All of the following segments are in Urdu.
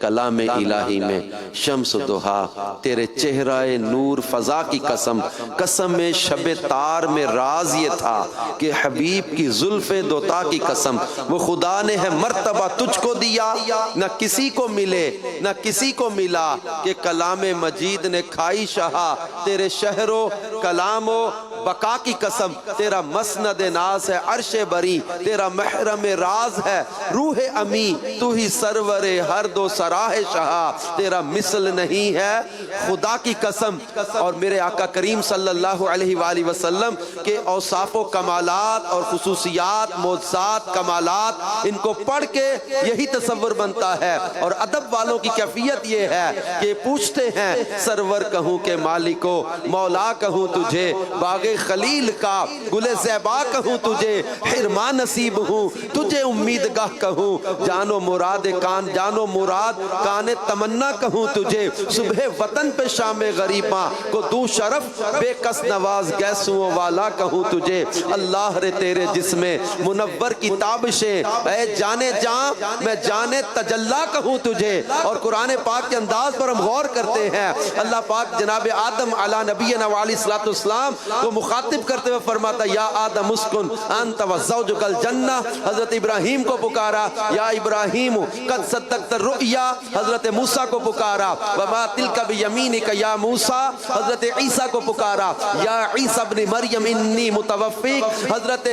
کلام الہی میں شمس دہا تیرے چہرہ نور فضا کی قسم، قسم شب تار میں راز یہ تھا کہ حبیب کی زلف دوتا کی قسم، وہ خدا نے ہے مرتبہ تجھ کو دیا، نہ کسی کو ملے نہ کسی کو ملا، کہ کلام مجید نے کھائی شہا تیرے شہر و کلام و بقا کی قسم، تیرا مسند ناز ہے عرش بری، تیرا محرم راز ہے روح امی، تو ہی سرور ہر دو سراہ شہا، تیرا مثل نہیں ہے خدا کی قسم۔ اور میرے آقا کریم صلی اللہ علیہ وآلہ وسلم کے اوصاف و کمالات اور خصوصیات، معجزات، کمالات، ان کو پڑھ کے یہی تصور بنتا ہے۔ اور ادب والوں کی کیفیت یہ ہے کہ پوچھتے ہیں سرور کہوں کہ مالکو، مولا کہوں تجھے، باغ خلیل کا گل زیبا کہوں تجھے، حرما نصیب ہوں تجھے امیدگاہ کہوں، جانو مراد کان، جانو مراد کان تمنا کہوں تجھے، صبح وطن پہ شام غریباں کو دوں شرف، بے کس نواز گیسوں والا کہوں تجھے، اللہ رے تیرے جسم منور کی تابشیں، اے جانے جاں میں جانے تجلا کہوں تجھے۔ اور قرآن پاک کے انداز پر ہم غور کرتے ہیں، اللہ پاک جناب آدم علی نبینا علیہ السلام کو مخاطب کرتے ہوئے فرماتا یا آدم اسکن انت وزوجک الجنہ، حضرت ابراہیم کو پکارا یا ابراہیم قد صدقت الرؤیا، حضرت موسیٰ کو پکارا وما تلک بیمینک یا موسیٰ، حضرت عیسیٰ کو پکارا یا عیسیٰ ابن مریم انی متوفیک، حضرت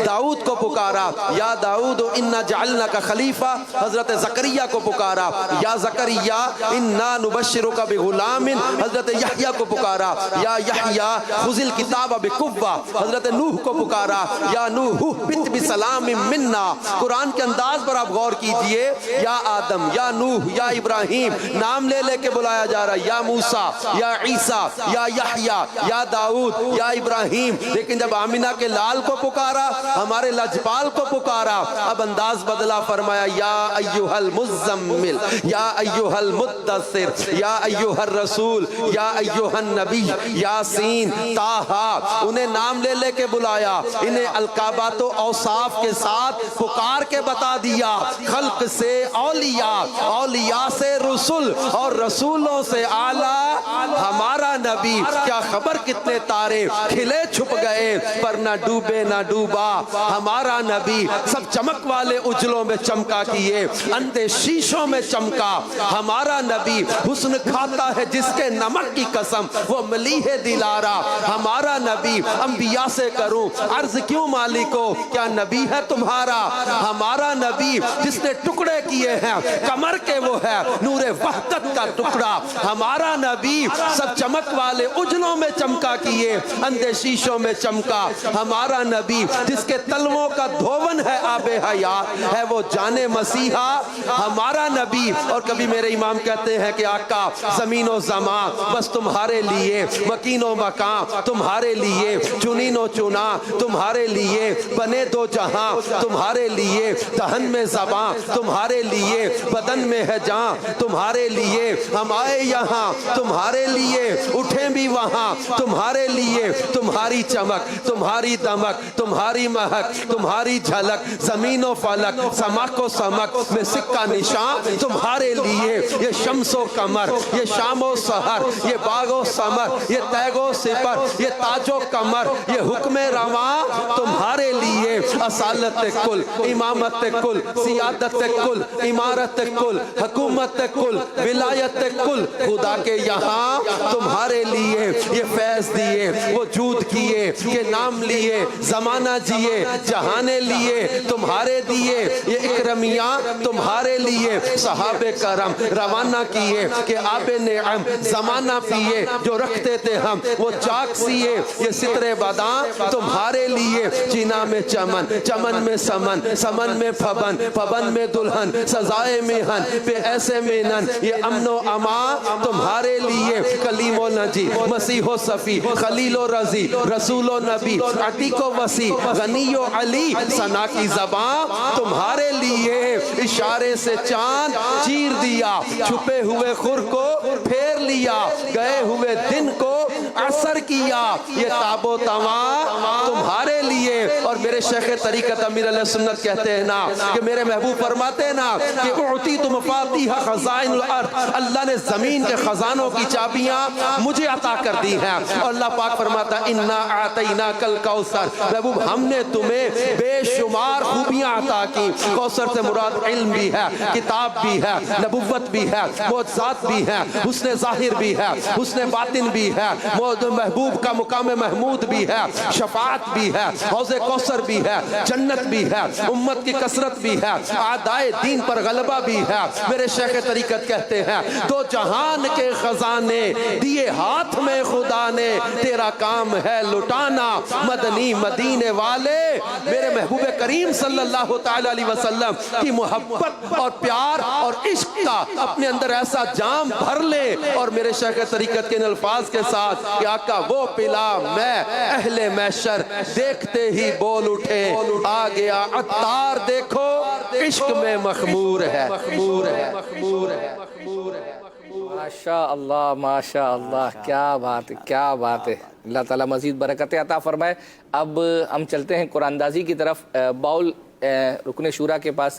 داؤد کو پکارا یا داؤد انا جعلناک خلیفہ، حضرت زکریا کو پکارا یا زکریا انا نبشرک بغلام، حضرت یحییٰ کو پکارا یا یحییٰ خذ الکتاب بقوہ، حضرت نوح کو پکارا یا نوح بت بسلام منا۔ قرآن کے انداز پر آپ غور کیجئے، یا آدم، یا نوح، یا ابراہیم، نام لے لے کے بلایا جا رہا ہے، یا موسیٰ، یا عیسیٰ، یا یحییٰ، یا داؤد، یا ابراہیم۔ لیکن جب آمینہ کے لال کو پکارا، ہمارے لجپال کو پکارا، اب انداز بدلا، فرمایا یا ایھا المزمل، یا ایھا المدثر، یا ایھا الرسول، یا ایھا النبی، یاسین، طٰہٰ، انہیں نام لے لے کے بلایا، انہیں القابات و اوصاف کے ساتھ پکار کے بتا دیا، خلق سے اولیاء، اولیاء سے رسول، اور رسولوں سے اعلیٰ ہمارا نبی۔ کیا خبر کتنے تارے کھلے چھپ گئے پر نہ ڈوبے نہ ڈوبا ہمارا نبی، سب چمک والے اجلوں میں چمکا کیے، اندھے شیشوں میں چمکا ہمارا نبی، حسن کھاتا ہے جس کے نمک کی قسم، وہ ملیح دلارا ہمارا نبی۔ انبیاء سے کروں عرض کیوں مالکو، کیا نبی ہے تمہارا ہمارا نبی، جس نے ٹکڑے کیے ہیں کمر کے، وہ ہے نور وحدت کا ٹکڑا ہمارا نبی، سب چمک والے اجلوں میں چمکا کیے، اندھے شیشوں میں چمکا ہمارا نبی، جس کے تلووں کا دھون ہے آب حیات، ہے وہ جان مسیحا ہمارا نبی۔ اور کبھی میرے امام کہتے ہیں کہ آقا زمین و زمان بس تمہارے لیے، مکین و مکان تمہارے لیے، چنین و چنا تمہارے لیے، بنے دو جہاں تمہارے لیے، دہن میں زباں تمہارے لیے، بدن میں ہے جان تمہارے لیے، ہم آئے یہاں تمہارے لیے، اٹھیں بھی وہاں تمہارے لیے، تمہاری چمک، تمہاری دمک، تمہاری مہک، تمہاری جھلک، زمین و فلک، سمک و سمک میں سکہ نشان تمہارے لیے، یہ شمس و قمر، یہ شام و سحر، یہ باغ و ثمر، یہ تیغ و سپر، یہ تاج و کمر، یہ حکم رواں تمہارے لیے، اصالت کل، امامت کل، سیادت کل، امارت کل، حکومت کل، ولایت کل، خدا کے یہاں تمہارے لیے، یہ فیض دیے، وہ جود کیے، کہ نام لیے، زمانہ جیے، جہانے لیے، تمہارے دیے، یہ اکرمیاں تمہارے لیے، صحابہ کرم روانہ کیے، کہ آب نعم زمانہ پیے، جو رکھتے تھے ہم وہ چاک سیے، یہ ستر باداں تمہارے لیے، چینا میں چمن، چمن میں سمن، سمن میں پھبن، پھبن میں دلہن، سزائے مہن پہ ایسے مینن، یہ امن و امان تمہارے لیے، کلیم و نجی، مسیح و صفی، خلیل و رضی، رسول و نبی، عتیق و وسیع، غنی و علی، ثنا کی زبان تمہارے لیے، اشارے سے چاند چیر دیا، چھپے ہوئے خور کو پھیر لیا، گئے ہوئے دن کو اثر کیا یہ تاب و تواں تمہارے لیے. اور میرے شیخ طریقت امیر علیہ سنت کہتے ہیں نا کہ میرے محبوب فرماتے ہیں نا کہ اعطیت مفاتیح خزائن الارض، اللہ نے زمین کے خزانوں کی چابیاں مجھے عطا کر دی ہیں. اور اللہ پاک فرماتا انا اعطیناک الکوثر، محبوب ہم نے تمہیں بے شمار خوبیاں عطا کی. کوثر سے مراد علم بھی ہے، کتاب بھی ہے، نبوت بھی ہے، معجزات بھی ہے، حسن ظاہر بھی ہے، حسن باطن بھی ہے، محبوب کا مقام محمود بھی ہے، شفاعت بھی ہے، حوض کوثر بھی ہے، جنت بھی ہے، امت کی کثرت بھی ہے، اعدائے دین پر غلبہ بھی ہے. میرے شیخ طریقت کہتے ہیں دو جہان کے خزانے دیے ہاتھ میں خدا نے، تیرا کام ہے لٹانا مدنی مدینے والے. میرے محبوب کریم صلی اللہ تعالی علیہ وسلم کی محبت اور پیار اور عشق کا اپنے اندر ایسا جام بھر لے. اور میرے شیخ طریقت کے ان الفاظ کے ساتھ کہ آقا وہ پلا میں اہل محشر دیکھتے ہی بول اٹھے آ گیا عطار دیکھو عشق میں مخمور ہے. ماشاء اللہ ماشاء اللہ، کیا بات ہے کیا بات ہے. اللہ تعالیٰ مزید برکت عطا فرمائے. اب ہم چلتے ہیں قرآن اندازی کی طرف. باؤل رکن شورا کے پاس